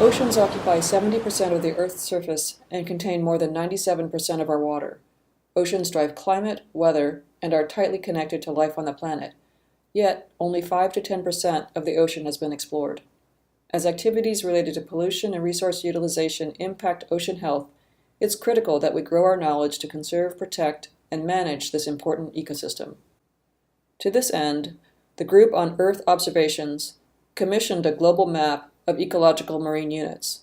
Oceans occupy 70% of the Earth's surface and contain more than 97% of our water. Oceans drive climate, weather, and are tightly connected to life on the planet. Yet, only 5 to 10% of the ocean has been explored. As activities related to pollution and resource utilization impact ocean health, it's critical that we grow our knowledge to conserve, protect, and manage this important ecosystem. To this end, the Group on Earth Observations commissioned a global map of ecological marine units.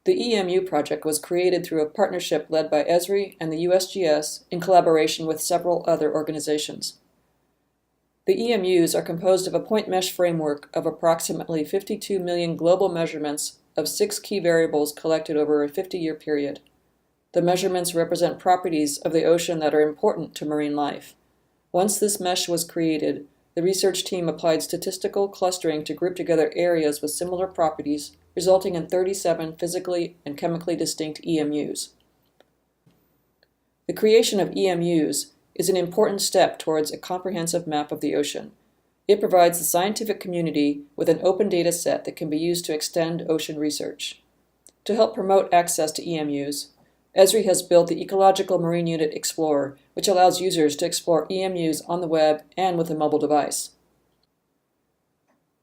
The EMU project was created through a partnership led by Esri and the USGS in collaboration with several other organizations. The EMUs are composed of a point mesh framework of approximately 52 million global measurements of 6 key variables collected over a 50-year period. The measurements represent properties of the ocean that are important to marine life. Once this mesh was created, the research team applied statistical clustering to group together areas with similar properties, resulting in 37 physically and chemically distinct EMUs. The creation of EMUs is an important step towards a comprehensive map of the ocean. It provides the scientific community with an open data set that can be used to extend ocean research. To help promote access to EMUs, Esri has built the Ecological Marine Unit Explorer, which allows users to explore EMUs on the web and with a mobile device.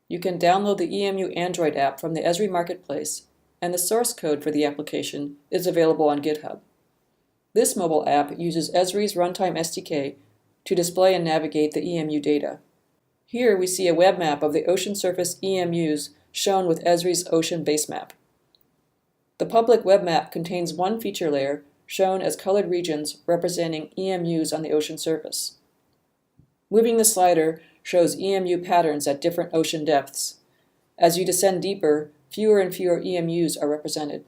You can download the EMU Android app from the Esri Marketplace, and the source code for the application is available on GitHub. This mobile app uses Esri's Runtime SDK to display and navigate the EMU data. Here we see a web map of the ocean surface EMUs shown with Esri's Ocean Base Map. The public web map contains one feature layer shown as colored regions representing EMUs on the ocean surface. Moving the slider shows EMU patterns at different ocean depths. As you descend deeper, fewer and fewer EMUs are represented.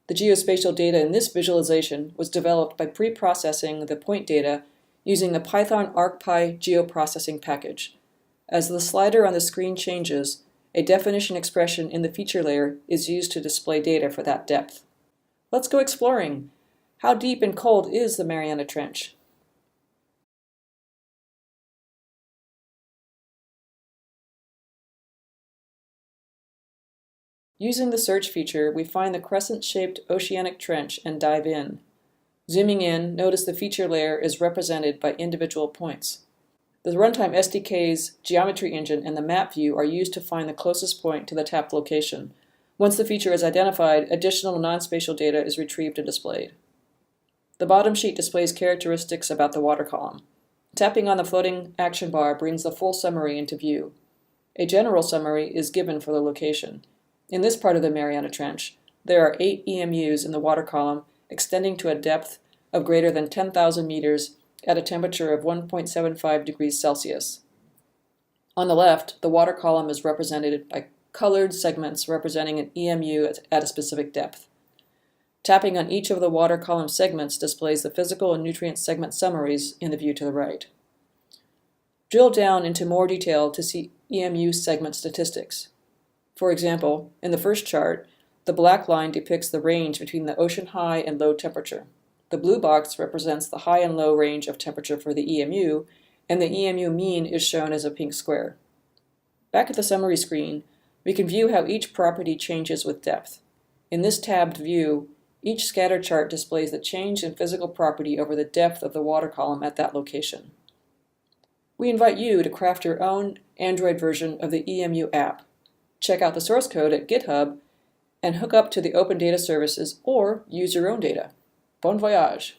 The geospatial data in this visualization was developed by pre-processing the point data using the Python ArcPy geoprocessing package. As the slider on the screen changes, a definition expression in the feature layer is used to display data for that depth. Let's go exploring. How deep and cold is the Mariana Trench? Using the search feature, we find the crescent-shaped oceanic trench and dive in. Zooming in, notice the feature layer is represented by individual points. The Runtime SDK's geometry engine and the map view are used to find the closest point to the tapped location. Once the feature is identified, additional non-spatial data is retrieved and displayed. The bottom sheet displays characteristics about the water column. Tapping on the floating action bar brings the full summary into view. A general summary is given for the location. In this part of the Mariana Trench, there are 8 EMUs in the water column extending to a depth of greater than 10,000 meters at a temperature of 1.75 degrees Celsius. On the left, the water column is represented by colored segments representing an EMU at a specific depth. Tapping on each of the water column segments displays the physical and nutrient segment summaries in the view to the right. Drill down into more detail to see EMU segment statistics. For example, in the first chart, the black line depicts the range between the ocean high and low temperature. The blue box represents the high and low range of temperature for the EMU, and the EMU mean is shown as a pink square. Back at the summary screen, we can view how each property changes with depth. In this tabbed view, each scatter chart displays the change in physical property over the depth of the water column at that location. We invite you to craft your own Android version of the EMU app. Check out the source code at GitHub and hook up to the open data services or use your own data. Bon voyage!